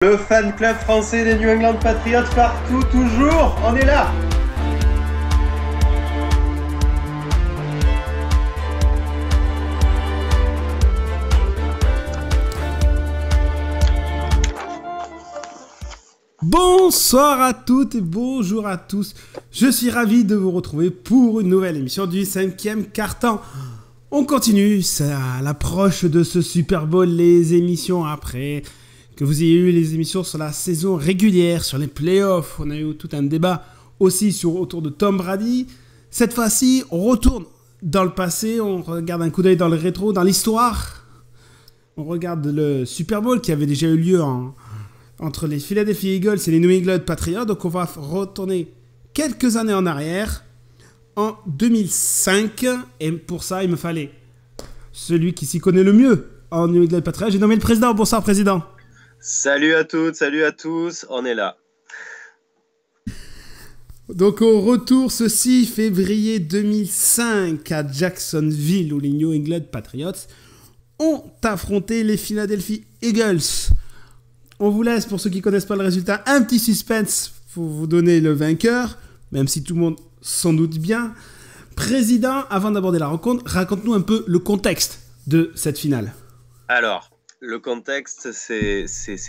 Le fan club français des New England Patriots partout, toujours, on est là. Bonsoir à toutes et bonjour à tous. Je suis ravi de vous retrouver pour une nouvelle émission du 5e quart-temps. On continue, c'est à l'approche de ce Super Bowl, les émissions après que vous ayez eu les émissions sur la saison régulière, sur les playoffs. On a eu tout un débat aussi autour de Tom Brady. Cette fois-ci, on retourne dans le passé, on regarde un coup d'œil dans le rétro, dans l'histoire. On regarde le Super Bowl qui avait déjà eu lieu entre les Philadelphia Eagles et les New England Patriots. Donc on va retourner quelques années en arrière, en 2005. Et pour ça, il me fallait celui qui s'y connaît le mieux en New England Patriots. J'ai nommé le président. Bonsoir, président. Salut à toutes, salut à tous, on est là. Donc au retour ce 6 février 2005 à Jacksonville, où les New England Patriots ont affronté les Philadelphia Eagles. On vous laisse, pour ceux qui ne connaissent pas le résultat, un petit suspense pour vous donner le vainqueur, même si tout le monde s'en doute bien. Président, avant d'aborder la rencontre, raconte-nous un peu le contexte de cette finale. Alors, le contexte, c'est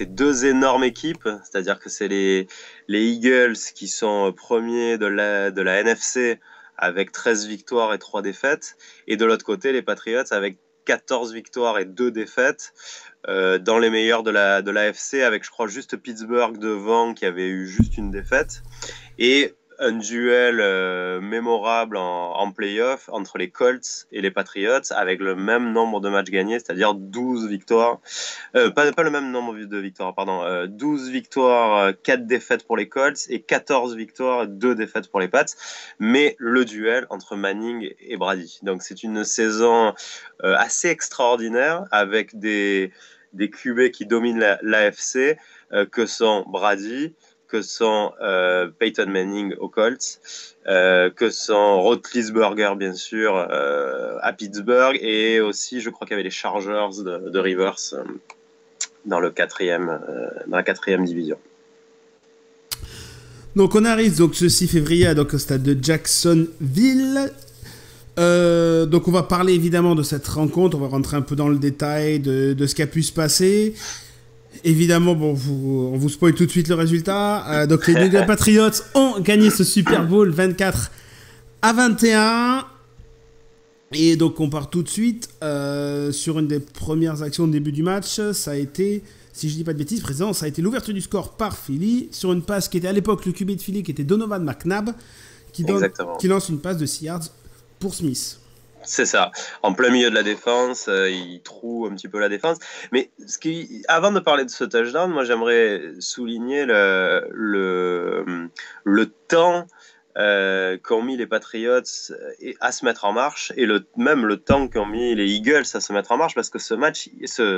deux énormes équipes, c'est-à-dire que c'est les Eagles qui sont premiers de la NFC avec 13 victoires et 3 défaites, et de l'autre côté, les Patriots avec 14 victoires et 2 défaites. Dans les meilleurs de la AFC, avec je crois juste Pittsburgh devant qui avait eu juste une défaite, et un duel mémorable en play-off entre les Colts et les Patriots avec le même nombre de matchs gagnés, c'est-à-dire 12 victoires, pas le même nombre de victoires, pardon, 12 victoires, 4 défaites pour les Colts et 14 victoires, 2 défaites pour les Pats, mais le duel entre Manning et Brady. Donc c'est une saison assez extraordinaire avec des QB qui dominent l'AFC, que sont Brady, que sont Peyton Manning aux Colts, que sont Roethlisberger bien sûr à Pittsburgh, et aussi je crois qu'il y avait les Chargers de Rivers dans la quatrième division. Donc on arrive donc ce 6 février donc, au stade de Jacksonville. Donc on va parler évidemment de cette rencontre, on va rentrer un peu dans le détail de ce qui a pu se passer. Évidemment, bon, on vous spoil tout de suite le résultat. Donc les New England Patriots ont gagné ce Super Bowl 24-21. Et donc on part tout de suite sur une des premières actions au début du match. Ça a été, si je dis pas de bêtises, président, ça a été l'ouverture du score par Philly sur une passe qui était à l'époque le QB de Philly, qui était Donovan McNabb, qui lance une passe de 6 yards pour Smith. C'est ça, en plein milieu de la défense, il troue un petit peu la défense. Mais avant de parler de ce touchdown, moi j'aimerais souligner le temps qu'ont mis les Patriots à se mettre en marche, et même le temps qu'ont mis les Eagles à se mettre en marche, parce que ce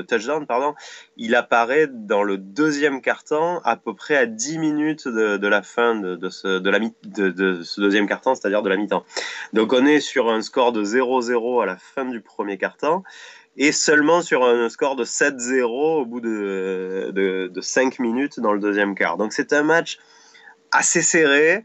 touchdown, il apparaît dans le deuxième quart-temps, à peu près à 10 minutes de la fin de ce deuxième quart-temps, c'est-à-dire de la mi-temps. Donc on est sur un score de 0-0 à la fin du premier quart-temps, et seulement sur un score de 7-0 au bout de 5 minutes dans le deuxième quart. Donc c'est un match assez serré,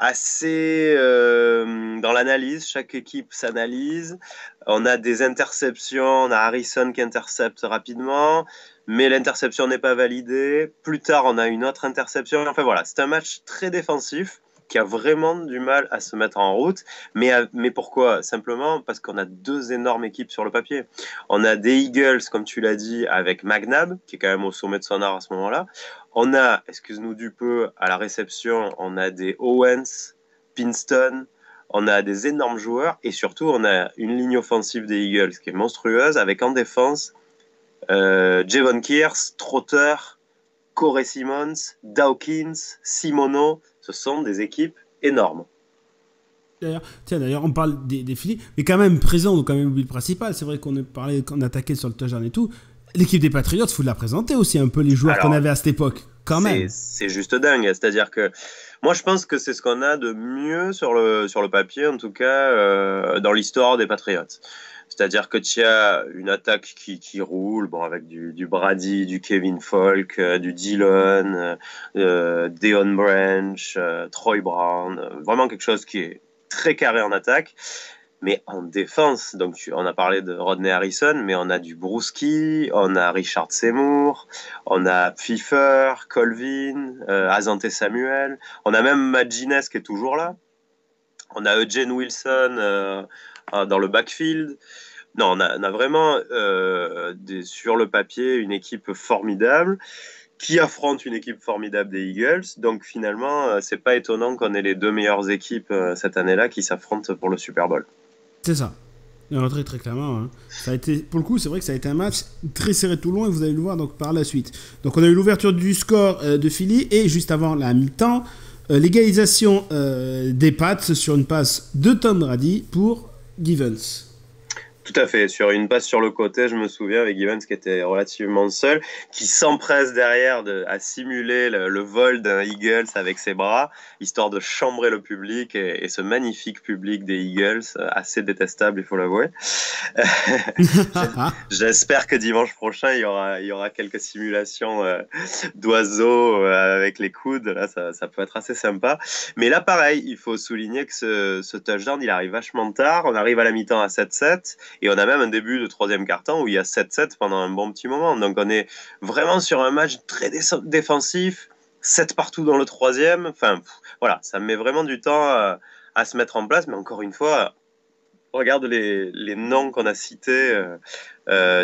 assez dans l'analyse, chaque équipe s'analyse. On a des interceptions, on a Harrison qui intercepte rapidement, mais l'interception n'est pas validée. Plus tard, on a une autre interception. Enfin voilà, c'est un match très défensif qui a vraiment du mal à se mettre en route. Mais pourquoi ? Simplement parce qu'on a deux énormes équipes sur le papier. On a des Eagles, comme tu l'as dit, avec McNabb, qui est quand même au sommet de son art à ce moment-là. On a, excuse-nous du peu, à la réception, on a des Owens, Pinston, on a des énormes joueurs, et surtout, on a une ligne offensive des Eagles qui est monstrueuse, avec en défense Javon Kearse, Trotter, Corey Simmons, Dawkins, Simono. Ce sont des équipes énormes. D'ailleurs, on parle des Phillies, mais quand même présent, donc quand même le principal. C'est vrai qu'on attaquait sur le touchdown et tout. L'équipe des Patriots, il faut la présenter aussi un peu, les joueurs qu'on avait à cette époque, quand même. C'est juste dingue, c'est-à-dire que moi je pense que c'est ce qu'on a de mieux sur le papier, en tout cas dans l'histoire des Patriots. C'est-à-dire que tu as une attaque qui roule, bon, avec du Brady, du Kevin Falk, du Dillon, Deon Branch, Troy Brown, vraiment quelque chose qui est très carré en attaque. Mais en défense, donc on a parlé de Rodney Harrison, mais on a du Bruschi, on a Richard Seymour, on a Pfeiffer, Colvin, Asante Samuel, on a même Matt Gines qui est toujours là, on a Eugene Wilson dans le backfield. Non, on a vraiment sur le papier une équipe formidable qui affronte une équipe formidable des Eagles. Donc finalement, c'est pas étonnant qu'on ait les deux meilleures équipes cette année-là qui s'affrontent pour le Super Bowl. C'est ça. Très très clairement. Hein. Ça a été, pour le coup, c'est vrai que ça a été un match très serré tout le long et vous allez le voir donc, par la suite. Donc on a eu l'ouverture du score de Philly et juste avant la mi-temps, l'égalisation des Pats sur une passe de Tom Brady pour Givens. Tout à fait, sur une passe sur le côté, je me souviens avec Givens qui était relativement seul, qui s'empresse derrière à simuler le vol d'un Eagles avec ses bras, histoire de chambrer le public et ce magnifique public des Eagles, assez détestable, il faut l'avouer. J'espère que dimanche prochain, il y aura quelques simulations d'oiseaux avec les coudes, là ça peut être assez sympa. Mais là pareil, il faut souligner que ce touchdown, il arrive vachement tard, on arrive à la mi-temps à 7-7, et on a même un début de troisième quart-temps où il y a 7-7 pendant un bon petit moment. Donc on est vraiment sur un match très défensif, 7 partout dans le troisième. Enfin, voilà, ça met vraiment du temps à se mettre en place. Mais encore une fois, regarde les noms qu'on a cités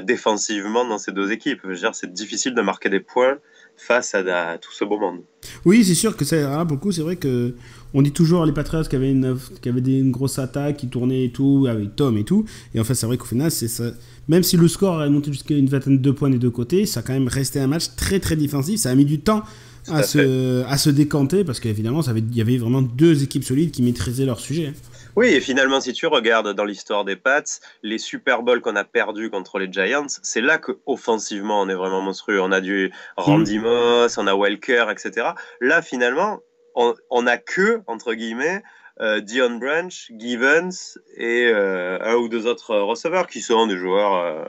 défensivement dans ces deux équipes. Je veux dire, c'est difficile de marquer des points face à tout ce beau monde. Oui, c'est sûr que ça, beaucoup, c'est vrai que on dit toujours les Patriots qui avaient une grosse attaque qui tournait et tout, avec Tom et tout. Et en fait, c'est vrai qu'au final, c'est ça. Même si le score est monté jusqu'à une vingtaine de points des deux côtés, ça a quand même resté un match très très défensif. Ça a mis du temps à se décanter parce qu'évidemment, il y avait vraiment deux équipes solides qui maîtrisaient leur sujet. Oui, et finalement, si tu regardes dans l'histoire des Pats, les Super Bowls qu'on a perdus contre les Giants, c'est là qu'offensivement, on est vraiment monstrueux. On a du Randy Moss, on a Welker, etc. Là, finalement, on a que, entre guillemets, Deon Branch, Givens et un ou deux autres receveurs qui sont des joueurs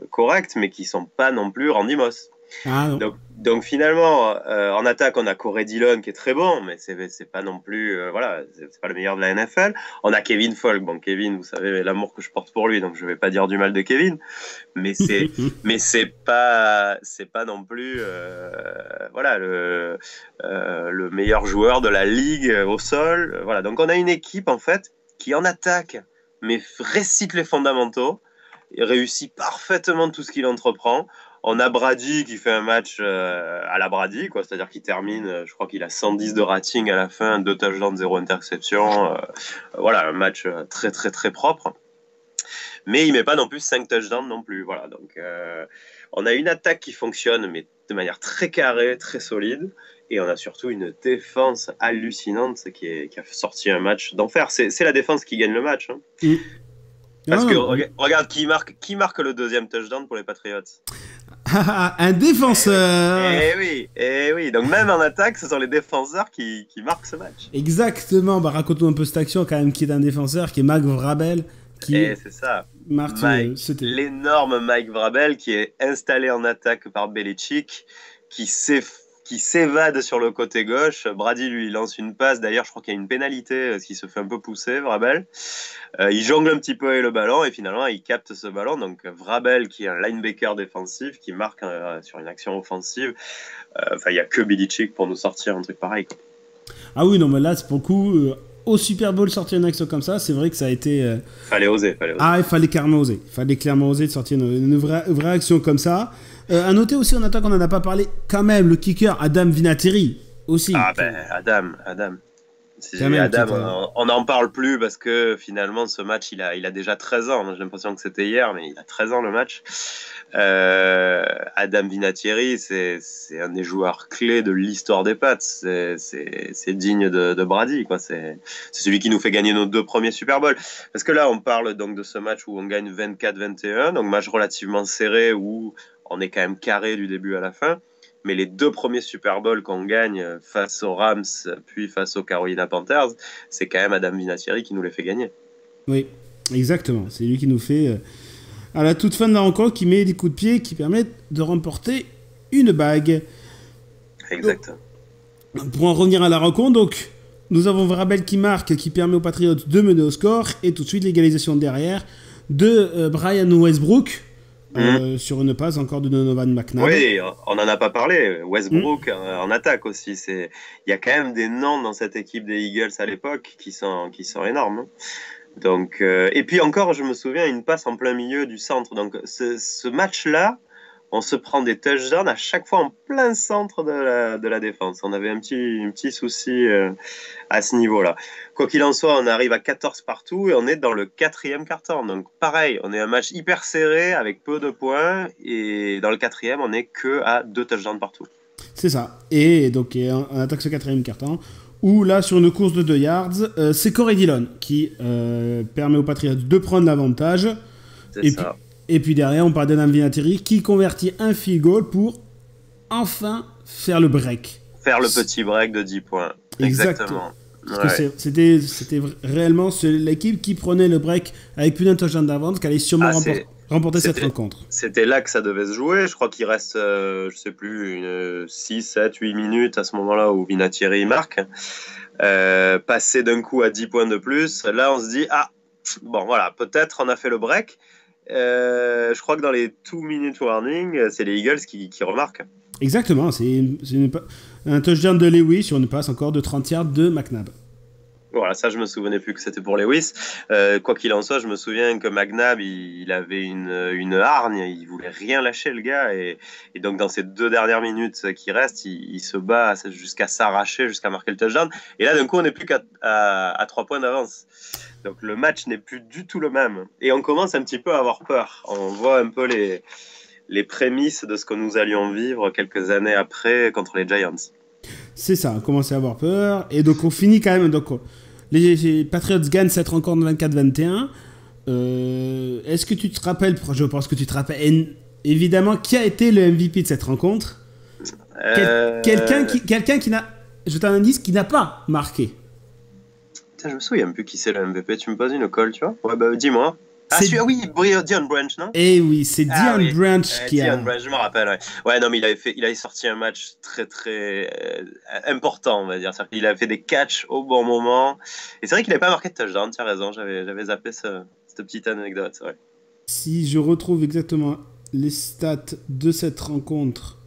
corrects, mais qui sont pas non plus Randy Moss. Ah, donc finalement, en attaque, on a Corey Dillon qui est très bon, mais c'est pas non plus, voilà, c'est pas le meilleur de la NFL. On a Kevin Falk. Bon, Kevin, vous savez l'amour que je porte pour lui, donc je vais pas dire du mal de Kevin, mais c'est pas non plus, voilà, le meilleur joueur de la ligue au sol. Voilà, donc on a une équipe en fait qui en attaque, mais récite les fondamentaux, et réussit parfaitement tout ce qu'il entreprend. On a Brady qui fait un match à la Brady, quoi, c'est-à-dire qu'il termine, je crois qu'il a 110 de rating à la fin, 2 touchdowns, 0 interception. Voilà, un match très très très propre. Mais il met pas non plus 5 touchdowns non plus. Voilà, donc on a une attaque qui fonctionne, mais de manière très carrée, très solide. Et on a surtout une défense hallucinante qui a sorti un match d'enfer. C'est la défense qui gagne le match. Hein. Parce que regarde qui marque le deuxième touchdown pour les Patriots. Un défenseur. Eh oui. Donc même en attaque, ce sont les défenseurs qui marquent ce match. Exactement. Bah, raconte-nous un peu cette action quand même qui est un défenseur, qui est Mike Vrabel. C'est ça. L'énorme Mike Vrabel qui est installé en attaque par Belichick, qui s'évade sur le côté gauche. Brady lui lance une passe. D'ailleurs, je crois qu'il y a une pénalité parce qu'il se fait un peu pousser, Vrabel. Il jongle un petit peu avec le ballon et finalement, il capte ce ballon. Donc, Vrabel, qui est un linebacker défensif, qui marque sur une action offensive. Enfin, il n'y a que Belichick pour nous sortir un truc pareil, quoi. Ah oui, non, mais là, c'est pour le coup... au Super Bowl, sortir une action comme ça, c'est vrai que ça a été... Fallait oser. Ah, il fallait clairement oser. Il fallait clairement oser de sortir une vraie action comme ça. À noter aussi, en attaque, on n'en a pas parlé, quand même, le kicker Adam Vinatieri aussi. Ah ben, Adam. On n'en parle plus parce que finalement, ce match, il a déjà 13 ans. J'ai l'impression que c'était hier, mais il a 13 ans le match. Adam Vinatieri, c'est un des joueurs clés de l'histoire des Pats. C'est digne de Brady, quoi. C'est celui qui nous fait gagner nos 2 premiers Super Bowl. Parce que là, on parle donc de ce match où on gagne 24-21, donc match relativement serré où on est quand même carré du début à la fin. Mais les 2 premiers Super Bowl qu'on gagne face aux Rams, puis face aux Carolina Panthers, c'est quand même Adam Vinatieri qui nous les fait gagner. Oui, exactement. C'est lui qui nous fait à la toute fin de la rencontre qui met des coups de pied qui permettent de remporter une bague. Exactement. Donc, pour en revenir à la rencontre, donc, nous avons Vrabel qui marque, qui permet aux Patriots de mener au score, et tout de suite l'égalisation derrière de Brian Westbrook. Sur une passe encore de Donovan McNabb. Oui, on n'en a pas parlé. Westbrook en attaque aussi. Il y a quand même des noms dans cette équipe des Eagles à l'époque qui sont énormes. Hein. Donc, et puis encore, je me souviens, une passe en plein milieu du centre. Donc ce match-là, on se prend des touchdowns à chaque fois en plein centre de la défense. On avait un petit souci à ce niveau-là. Quoi qu'il en soit, on arrive à 14 partout et on est dans le 4e quart-temps. Donc pareil, on est un match hyper serré avec peu de points et dans le 4e, on n'est que à 2 touchdowns partout. C'est ça. Et donc on attaque ce 4e quart-temps où là, sur une course de 2 yards, c'est Corey Dillon qui permet aux Patriots de prendre l'avantage. C'est ça. Et puis derrière, on parle d'Adam Vinatieri qui convertit un field goal pour enfin faire le break. Faire le petit break de 10 points. Exactement. Parce que c'était réellement l'équipe qui prenait le break avec plus d'un touchdown d'avance qui allait sûrement remporter cette rencontre. C'était là que ça devait se jouer. Je crois qu'il reste, je sais plus, 6, 7, 8 minutes à ce moment-là où Vinatieri marque. Passer d'un coup à 10 points de plus, là on se dit, bon voilà, peut-être on a fait le break. Je crois que dans les 2-minute warning, c'est les Eagles qui remarquent. Exactement, c'est un touchdown de Lewis sur une passe encore de 30 yards de McNabb. Voilà, ça je me souvenais plus que c'était pour Lewis. Quoi qu'il en soit, je me souviens que McNabb, il avait une hargne, il voulait rien lâcher le gars, et donc dans ces 2 dernières minutes qui restent, il se bat jusqu'à s'arracher, jusqu'à marquer le touchdown. Et là d'un coup, on n'est plus qu'à 3 points d'avance. Donc le match n'est plus du tout le même. Et on commence un petit peu à avoir peur. On voit un peu les prémices de ce que nous allions vivre quelques années après contre les Giants. C'est ça, on commence à avoir peur. Et donc on finit quand même... Donc, les Patriots gagnent cette rencontre 24-21. Est-ce que tu te rappelles... Je pense que tu te rappelles évidemment qui a été le MVP de cette rencontre. Quelqu'un qui n'a... Je t'en indice, qui n'a pas marqué. Je me souviens plus qui c'est le MVP. Tu me poses une colle, tu vois? Ouais, bah dis-moi. Oui, Dion Branch, non? Eh oui, c'est Dion Branch qui a... Dion Branch, je me rappelle, ouais. Ouais, non, mais il avait sorti un match très, très important, on va dire. C'est-à-dire qu'il avait fait des catchs au bon moment. Et c'est vrai qu'il n'avait pas marqué de touchdown, tu as raison, j'avais zappé cette petite anecdote, c'est vrai. Si je retrouve exactement les stats de cette rencontre...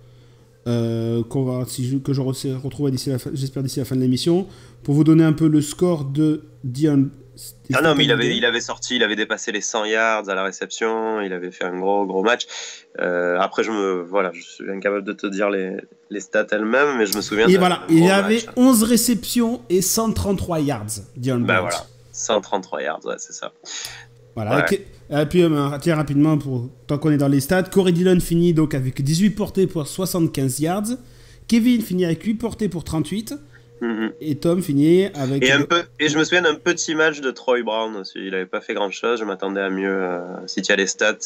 que je retrouve j'espère d'ici la fin de l'émission, pour vous donner un peu le score de Dion. Non, mais il avait dépassé les 100 yards à la réception, il avait fait un gros match. Après, je suis incapable de te dire les stats elles-mêmes, mais je me souviens. Et voilà, il avait 11 réceptions et 133 yards, Dion Branch. Voilà, 133 yards, ouais, c'est ça. Voilà, ouais. Et puis tiens, rapidement, tant qu'on est dans les stats, Corey Dillon finit donc avec 18 portées pour 75 yards. Kevin finit avec 8 portées pour 38. Et Tom finit avec... Et je me souviens d'un petit match de Troy Brown aussi. Il n'avait pas fait grand-chose, je m'attendais à mieux. Si tu as les stats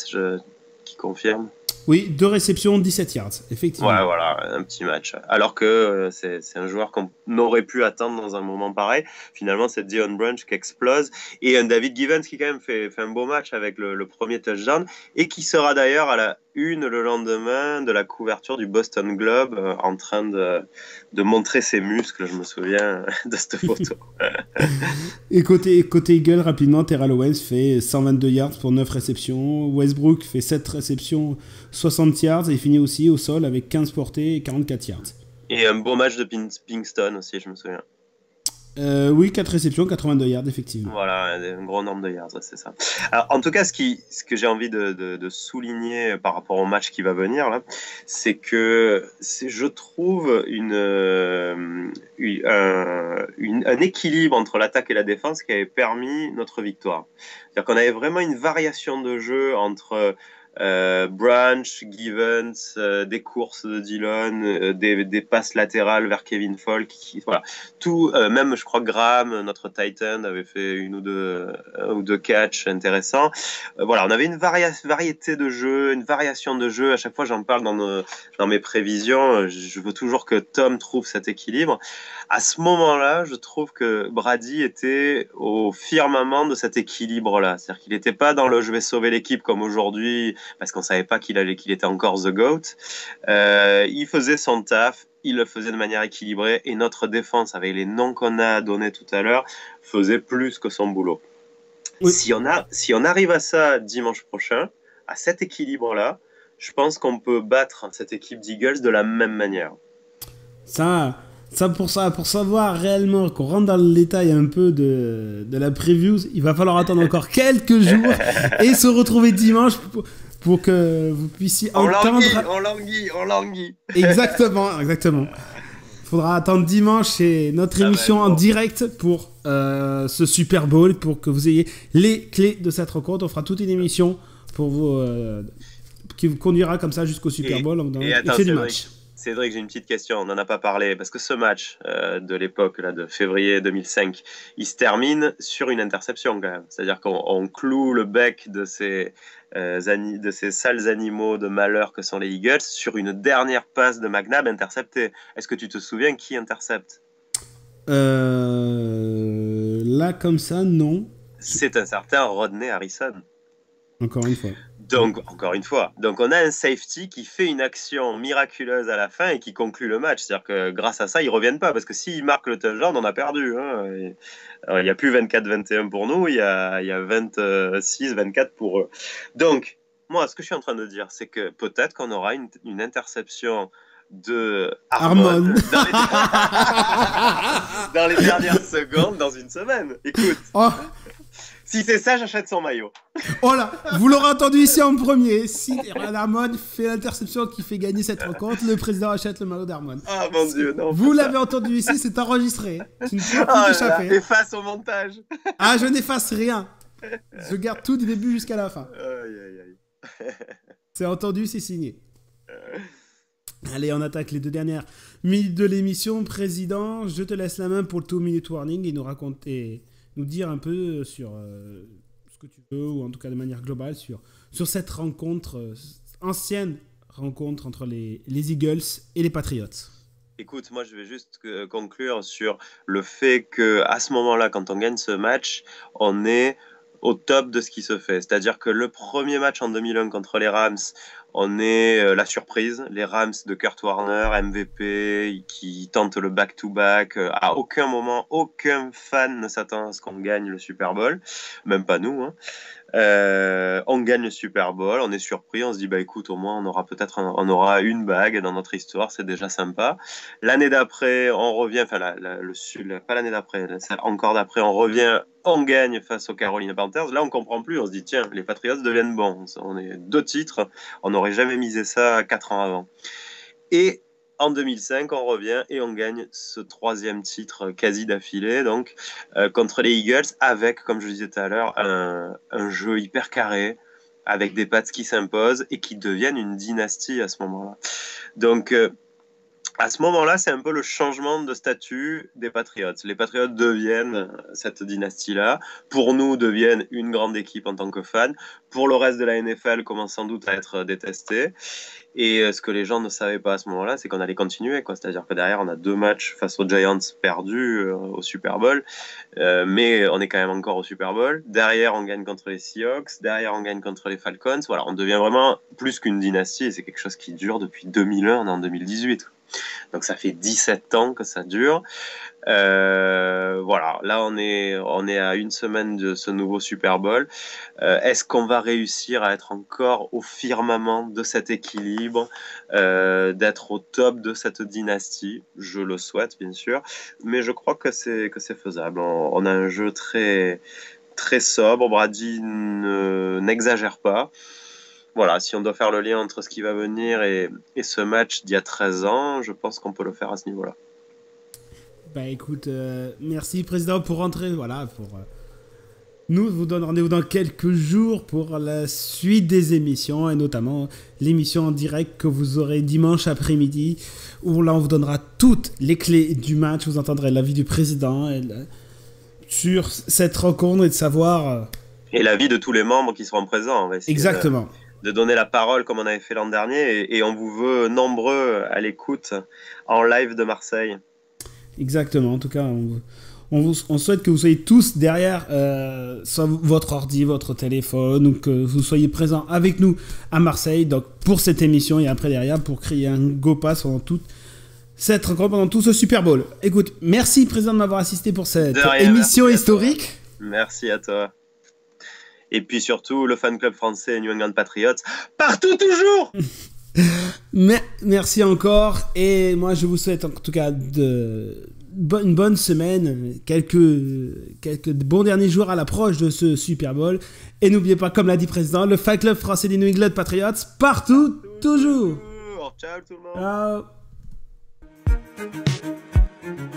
qui confirment. Oui, 2 réceptions, 17 yards, effectivement. Ouais, voilà, un petit match. Alors que c'est un joueur qu'on aurait pu attendre dans un moment pareil. Finalement, c'est Dion Branch qui explose. Et un David Givens qui, quand même, fait un beau match avec le premier touchdown. Et qui sera d'ailleurs à la une le lendemain de la couverture du Boston Globe en train de montrer ses muscles. Je me souviens de cette photo. Et côté Eagle, rapidement, Terrell Owens fait 122 yards pour 9 réceptions. Westbrook fait 7 réceptions, 60 yards. Et finit aussi au sol avec 15 portées et 44 yards. Et un beau match de Pinkston aussi, je me souviens. Oui, 4 réceptions, 82 yards, effectivement. Voilà, un gros nombre de yards, c'est ça. Alors, en tout cas, ce que j'ai envie de souligner par rapport au match qui va venir, là, c'est que je trouve un équilibre entre l'attaque et la défense qui avait permis notre victoire. C'est-à-dire qu'on avait vraiment une variation de jeu entre Branch, Givens, des courses de Dillon, des passes latérales vers Kevin Folk, voilà. Tout, même je crois que Graham, notre Titan, avait fait un ou deux catchs intéressants. Voilà, on avait une variété de jeux, une variation de jeux. À chaque fois, j'en parle dans mes prévisions. Je veux toujours que Tom trouve cet équilibre. À ce moment-là, je trouve que Brady était au firmament de cet équilibre-là. C'est-à-dire qu'il n'était pas dans le je vais sauver l'équipe comme aujourd'hui, parce qu'on savait pas qu'il était encore the GOAT. Il faisait son taf, il le faisait de manière équilibrée, et notre défense, avec les noms qu'on a donnés tout à l'heure, faisait plus que son boulot. Oui. Si on arrive à ça dimanche prochain, à cet équilibre-là, je pense qu'on peut battre cette équipe d'Eagles de la même manière. Pour savoir réellement qu'on rentre dans le détail un peu de la preview, il va falloir attendre encore quelques jours et se retrouver dimanche pour que vous puissiez entendre. On languit. Exactement. Il faudra attendre dimanche et notre émission en direct pour ce Super Bowl, pour que vous ayez les clés de cette rencontre. On fera toute une émission pour vous qui vous conduira comme ça jusqu'au Super Bowl. Et attends, du match. Cédric, j'ai une petite question, on n'en a pas parlé, parce que ce match de l'époque, là, de février 2005, il se termine sur une interception quand même. C'est-à-dire qu'on cloue le bec de ces sales animaux de malheur que sont les Eagles sur une dernière passe de McNabb interceptée. Est-ce que tu te souviens qui intercepte ? Là, comme ça, non. C'est un certain Rodney Harrison. Encore une fois. Donc, on a un safety qui fait une action miraculeuse à la fin et qui conclut le match. C'est-à-dire que grâce à ça, ils ne reviennent pas. Parce que s'ils marquent le touchdown, on a perdu. Hein. Il n'y a plus 24-21 pour nous, il y a 26-24 pour eux. Donc, moi, ce que je suis en train de dire, c'est que peut-être qu'on aura une interception de Harmon dans les dernières secondes dans une semaine. Écoute. Si c'est ça, j'achète son maillot. Voilà, vous l'aurez entendu ici en premier. Si Harmon fait l'interception qui fait gagner cette rencontre, le président achète le maillot d'Harmon. Ah mon Dieu, non. Vous l'avez entendu ici, c'est enregistré. Tu ne peux plus t'échapper. Efface au montage. Ah, je n'efface rien. Je garde tout du début jusqu'à la fin. Aïe. C'est entendu, c'est signé. Allez, on attaque les 2 dernières minutes de l'émission. Président, je te laisse la main pour le 2-minute warning et nous dire un peu sur ce que tu veux, ou en tout cas de manière globale, sur cette rencontre, ancienne rencontre entre les Eagles et les Patriots. Écoute, moi je vais juste conclure sur le fait qu'à ce moment-là, quand on gagne ce match, on est au top de ce qui se fait. C'est-à-dire que le premier match en 2001 contre les Rams, on est la surprise. Les Rams de Kurt Warner, MVP, qui tentent le back-to-back. À aucun moment, aucun fan ne s'attend à ce qu'on gagne le Super Bowl. Même pas nous. Hein. On gagne le Super Bowl, on est surpris, on se dit bah écoute, au moins on aura une bague dans notre histoire, c'est déjà sympa. L'année d'après, on revient, pas l'année d'après, encore d'après, on revient, on gagne face aux Carolina Panthers. Là on comprend plus, on se dit tiens, les Patriots deviennent bons, on est 2 titres, on n'aurait jamais misé ça 4 ans avant. Et en 2005, on revient et on gagne ce 3e titre quasi d'affilée, donc contre les Eagles, avec, comme je disais tout à l'heure, un jeu hyper carré, avec des Pats qui s'imposent et qui deviennent une dynastie à ce moment-là. Donc, à ce moment-là, c'est un peu le changement de statut des Patriots. Les Patriots deviennent cette dynastie-là. Pour nous, deviennent une grande équipe en tant que fans. Pour le reste de la NFL, commence sans doute à être détesté. Et ce que les gens ne savaient pas à ce moment-là, c'est qu'on allait continuer, quoi. C'est-à-dire que derrière, on a 2 matchs face aux Giants perdus au Super Bowl, mais on est quand même encore au Super Bowl. Derrière, on gagne contre les Seahawks. Derrière, on gagne contre les Falcons. Voilà, on devient vraiment plus qu'une dynastie. Et c'est quelque chose qui dure depuis 2001, on est en 2018. Donc ça fait 17 ans que ça dure. Voilà, là on est à une semaine de ce nouveau Super Bowl. Est-ce qu'on va réussir à être encore au firmament de cet équilibre, d'être au top de cette dynastie? Je le souhaite bien sûr, mais je crois que c'est faisable. On a un jeu très très sobre. Brady n'exagère pas. Voilà, si on doit faire le lien entre ce qui va venir et ce match d'il y a 13 ans, je pense qu'on peut le faire à ce niveau-là. Bah écoute, merci président pour rentrer, voilà, pour Nous vous donnons rendez-vous dans quelques jours pour la suite des émissions et notamment l'émission en direct que vous aurez dimanche après-midi où là on vous donnera toutes les clés du match. Vous entendrez l'avis du président sur cette rencontre et de savoir... Et l'avis de tous les membres qui seront présents. On va essayer Exactement. De donner la parole comme on avait fait l'an dernier et on vous veut nombreux à l'écoute en live de Marseille. Exactement, en tout cas on souhaite que vous soyez tous derrière soit votre ordi, votre téléphone ou que vous soyez présents avec nous à Marseille donc pour cette émission et après derrière pour créer un Go Pass pendant toute cette rencontre, pendant tout ce Super Bowl. Écoute, merci président de m'avoir assisté pour cette émission historique. Merci à toi. Et puis surtout, le fan club français New England Patriots, partout toujours. Merci encore. Et moi, je vous souhaite en tout cas une bonne semaine, quelques bons derniers jours à l'approche de ce Super Bowl. Et n'oubliez pas, comme l'a dit le président, le fan club français des New England Patriots, partout, toujours. Ciao tout le monde. Ciao.